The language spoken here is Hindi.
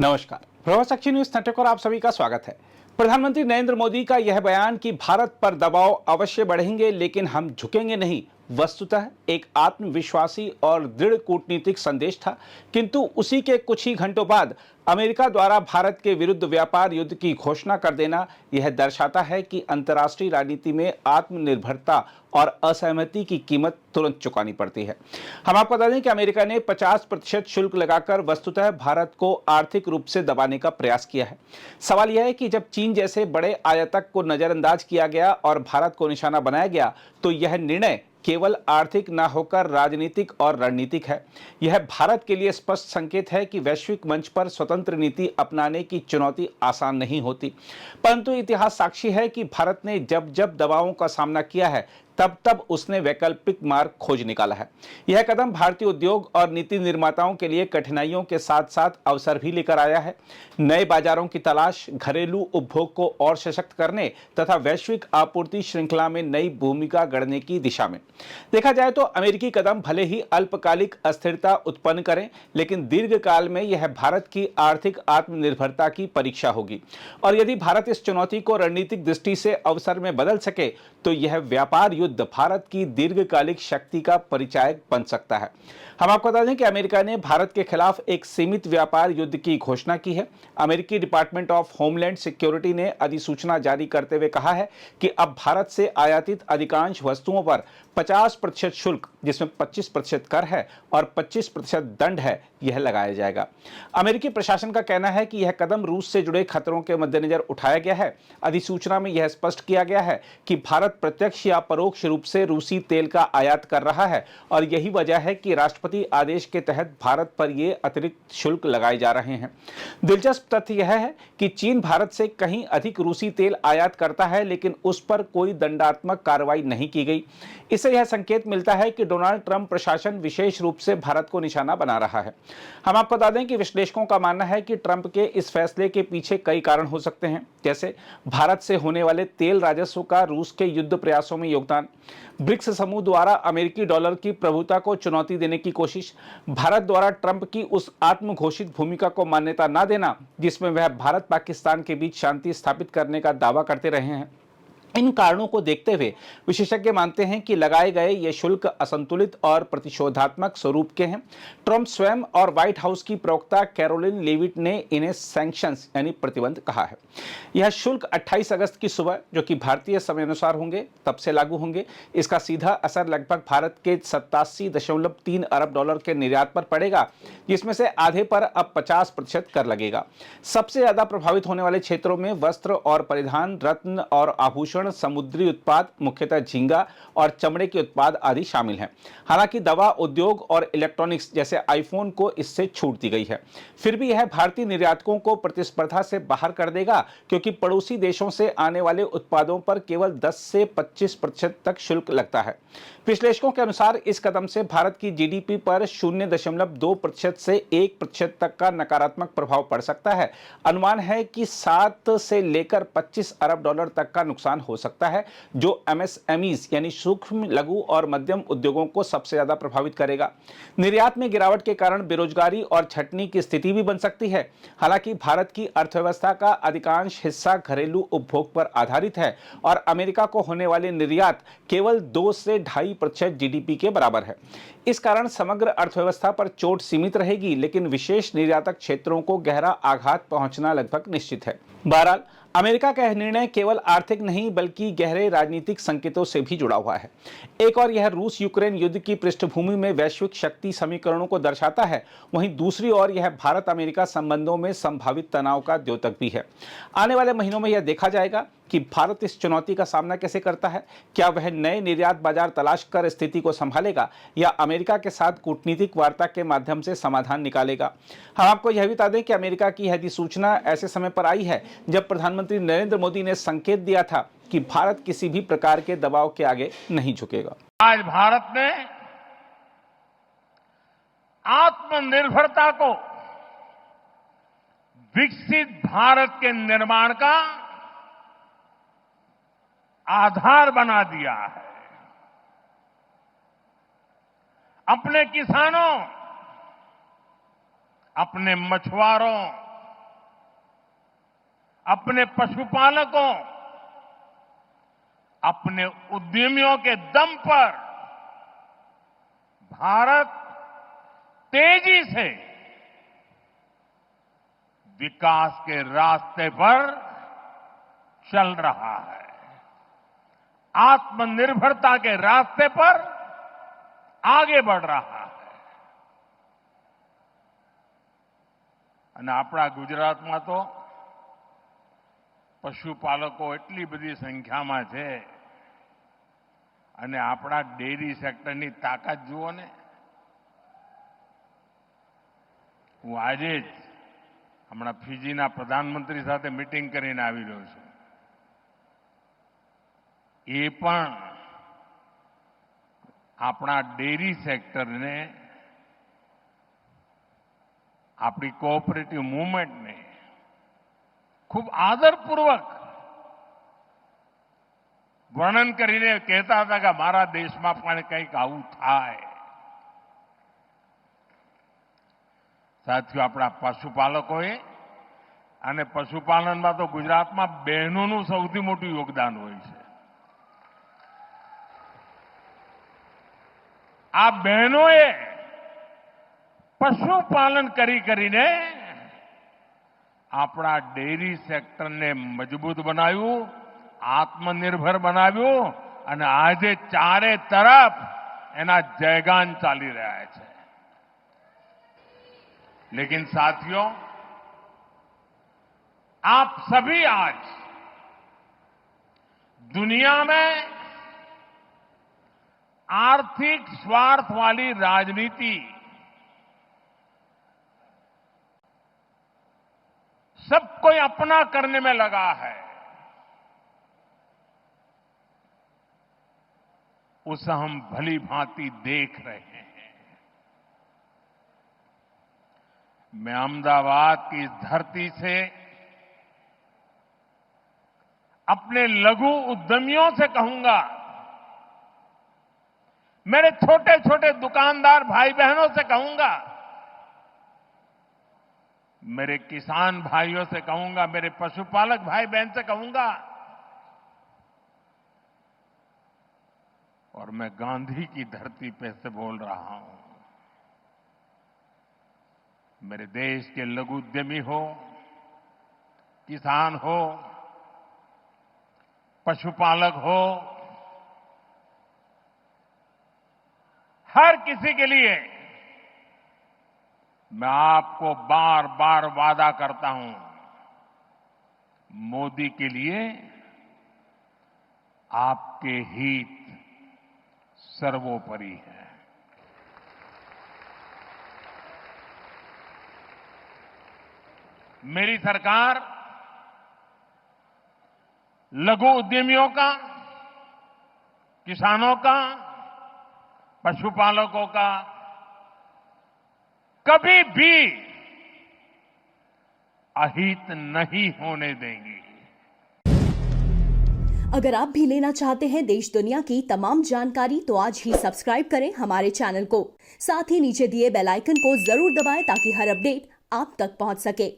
नमस्कार, प्रभात साक्षी न्यूज नेटवर्क और आप सभी का स्वागत है। प्रधानमंत्री नरेंद्र मोदी का यह बयान कि भारत पर दबाव अवश्य बढ़ेंगे लेकिन हम झुकेंगे नहीं, वस्तुतः एक आत्मविश्वासी और दृढ़ कूटनीतिक संदेश था। किंतु उसी के कुछ ही घंटों बाद अमेरिका द्वारा भारत के विरुद्ध व्यापार युद्ध की घोषणा कर देना यह दर्शाता है कि अंतर्राष्ट्रीय राजनीति में आत्मनिर्भरता और असहमति की कीमत तुरंत चुकानी पड़ती है। हम आपको बता दें कि अमेरिका ने 50% शुल्क लगाकर वस्तुतः भारत को आर्थिक रूप से दबाने का प्रयास किया है। सवाल यह है कि जब चीन जैसे बड़े आयातक को नजरअंदाज किया गया और भारत को निशाना बनाया गया तो यह निर्णय केवल आर्थिक न होकर राजनीतिक और रणनीतिक है। यह भारत के लिए स्पष्ट संकेत है कि वैश्विक मंच पर स्वतंत्र नीति अपनाने की चुनौती आसान नहीं होती, परंतु इतिहास साक्षी है कि भारत ने जब जब दबावों का सामना किया है तब तब उसने वैकल्पिक मार्ग खोज निकाला है। यह कदम भारतीय उद्योग और नीति निर्माताओं के लिए कठिनाइयों के साथ साथ अवसर भी लेकर आया है। नए बाजारों की तलाश, घरेलू उपभोग को और सशक्त करने तथा वैश्विक आपूर्ति श्रृंखला में नई भूमिका गढ़ने की दिशा में। देखा जाए तो अमेरिकी कदम भले ही अल्पकालिक अस्थिरता उत्पन्न करें, लेकिन दीर्घकाल में यह भारत की आर्थिक आत्मनिर्भरता की परीक्षा होगी। और यदि भारत इस चुनौती को रणनीतिक दृष्टि से अवसर में बदल सके तो यह व्यापार युद्ध भारत की दीर्घकालिक शक्ति का परिचायक बन सकता है। हम आपको बता दें कि अमेरिका ने भारत के खिलाफ एक सीमित व्यापार युद्ध की घोषणा की है। अमेरिकी डिपार्टमेंट ऑफ होमलैंड सिक्योरिटी ने अधिसूचना जारी करते हुए कहा है कि अब भारत से आयातित अधिकांश वस्तुओं पर 50% शुल्क, जिसमें 25% कर है और 25% दंड है, यह लगाया जाएगा। अमेरिकी प्रशासन का कहना है कि यह कदम रूस से जुड़े खतरों के मद्देनजर उठाया गया है। अधिसूचना में यह स्पष्ट किया गया है कि भारत प्रत्यक्ष या परोक्ष रूप से रूसी तेल का आयात कर रहा है और यही वजह है कि राष्ट्रपति आदेश के तहत भारत पर ये अतिरिक्त शुल्क लगाए जा रहे हैं। दिलचस्प तथ्य यह है कि चीन भारत से कहीं अधिक रूसी तेल आयात करता है, लेकिन उस पर कोई दंडात्मक कार्रवाई नहीं की गई। इससे यह संकेत मिलता है कि डोनाल्ड ट्रंप प्रशासन विशेष रूप से भारत को निशाना बना रहा है। हम आपको बता दें कि विश्लेषकों का मानना है कि ट्रंप के इस फैसले के पीछे कई कारण हो सकते हैं, जैसे भारत से होने वाले तेल राजस्व का रूस के युद्ध प्रयासों में योगदान, ब्रिक्स समूह द्वारा अमेरिकी डॉलर की प्रभुता को चुनौती देने की कोशिश, भारत द्वारा ट्रंप की उस आत्मघोषित भूमिका को मान्यता न देना जिसमें वह भारत पाकिस्तान के बीच शांति स्थापित करने का दावा करते रहे हैं। इन कारणों को देखते हुए विशेषज्ञ मानते हैं कि लगाए गए ये शुल्क असंतुलित और प्रतिशोधात्मक स्वरूप के हैं। ट्रंप स्वयं और व्हाइट हाउस की प्रवक्ता कैरोलिन लेविट ने इन्हें सैंक्शंस यानी प्रतिबंध कहा है। यह शुल्क 28 अगस्त की सुबह, जो कि भारतीय समय अनुसार होंगे, तब से लागू होंगे। इसका सीधा असर लगभग भारत के 87.3 अरब डॉलर के निर्यात पर पड़ेगा, जिसमें से आधे पर अब 50% कर लगेगा। सबसे ज्यादा प्रभावित होने वाले क्षेत्रों में वस्त्र और परिधान, रत्न और आभूषण, समुद्री उत्पाद, मुख्यतः झींगा और चमड़े के उत्पाद आदि शामिल हैं। हालांकि दवा उद्योग और इलेक्ट्रॉनिक्स जैसे आईफोन को इससे छूट दी गई है। फिर भी यह भारतीय निर्यातकों को प्रतिस्पर्धा से बाहर कर देगा, क्योंकि पड़ोसी देशों से आने वाले उत्पादों पर केवल 10 से 25% तक शुल्क लगता है। विश्लेषकों के अनुसार इस कदम से भारत की जीडीपी पर 0.2% से 1% तक का नकारात्मक प्रभाव पड़ सकता है। अनुमान है कि 7 से लेकर 25 अरब डॉलर तक का नुकसान हो सकता है, जो एमएसएमईज यानी सूक्ष्म, लघु और मध्यम उद्योगों को सबसे ज्यादा प्रभावित करेगा। निर्यात में गिरावट के कारण बेरोजगारी और छटनी की स्थिति भी बन सकती है। हालांकि भारत की अर्थव्यवस्था का अधिकांश हिस्सा घरेलू उपभोग पर आधारित है और अमेरिका को होने वाले निर्यात केवल 2 से 2.5% जीडीपी के बराबर है। इस कारण समग्र अर्थव्यवस्था पर चोट सीमित रहेगी, लेकिन विशेष निर्यातक क्षेत्रों को गहरा आघात पहुंचना लगभग निश्चित है। बहरहाल अमेरिका का यह निर्णय केवल आर्थिक नहीं बल्कि गहरे राजनीतिक संकेतों से भी जुड़ा हुआ है। एक और यह रूस यूक्रेन युद्ध की पृष्ठभूमि में वैश्विक शक्ति समीकरणों को दर्शाता है, वहीं दूसरी ओर यह भारत अमेरिका संबंधों में संभावित तनाव का द्योतक भी है। आने वाले महीनों में यह देखा जाएगा कि भारत इस चुनौती का सामना कैसे करता है। क्या वह नए निर्यात बाजार तलाश कर स्थिति को संभालेगा या अमेरिका के साथ कूटनीतिक वार्ता के माध्यम से समाधान निकालेगा। हम आपको यह भी बता दें कि अमेरिका की यह अधिसूचना ऐसे समय पर आई है जब प्रधानमंत्री नरेंद्र मोदी ने संकेत दिया था कि भारत किसी भी प्रकार के दबाव के आगे नहीं झुकेगा। आज भारत ने आत्मनिर्भरता को विकसित भारत के निर्माण का आधार बना दिया है। अपने किसानों, अपने मछुआरों, अपने पशुपालकों, अपने उद्यमियों के दम पर भारत तेजी से विकास के रास्ते पर चल रहा है, आत्मनिर्भरता के रास्ते पर आगे बढ़ रहा है। અને આપણા ગુજરાતમાં તો પશુપાલકો એટલી બધી સંખ્યામાં છે અને આપણા ડેરી સેક્ટરની તાકાત જુઓ ને. હું આજે જ હમણાં ફિજીના પ્રધાનમંત્રી સાથે મીટિંગ કરીને આવી રહ્યો છું. એ પણ આપણા ડેરી સેક્ટરને, આપણી કોઓપરેટિવ મૂવમેન્ટને ખૂબ આદરપૂર્વક વર્ણન કરીને કહેતા હતા કે મારા દેશમાં પણ કંઈક આવું થાય. સાથીઓ, આપણા પશુપાલકોએ અને પશુપાલનમાં તો ગુજરાતમાં બહેનોનું સૌથી મોટું યોગદાન હોય છે. આ બહેનોએ પશુપાલન કરીને આપણા ડેરી સેક્ટરને મજબૂત બનાવ્યું, આત્મનિર્ભર બનાવ્યું અને આજે ચારે તરફ એના જયગાન ચાલી રહ્યા છે. लेकिन साथियों, आप सभी आज दुनिया में आर्थिक स्वार्थ वाली राजनीति सब कोई अपना करने में लगा है. उसे हम भली भांति देख रहे हैं. मैं अहमदाबाद की इस धरती से अपने लघु उद्यमियों से कहूंगा, मेरे छोटे छोटे दुकानदार भाई बहनों से कहूंगा, मेरे किसान भाइयों से कहूंगा, मेरे पशुपालक भाई बहन से कहूंगा, और मैं गांधी की धरती पे से बोल रहा हूं, मेरे देश के लघु उद्यमी हो, किसान हो, पशुपालक हो, हर किसी के लिए मैं आपको बार बार वादा करता हूं, मोदी के लिए आपके हित सर्वोपरि है. मेरी सरकार लघु उद्यमियों का, किसानों का, पशुपालकों का कभी भी अहित नहीं होने देंगी. अगर आप भी लेना चाहते हैं देश दुनिया की तमाम जानकारी तो आज ही सब्सक्राइब करें हमारे चैनल को. साथ ही नीचे दिए बेल आइकन को जरूर दबाएं ताकि हर अपडेट आप तक पहुंच सके.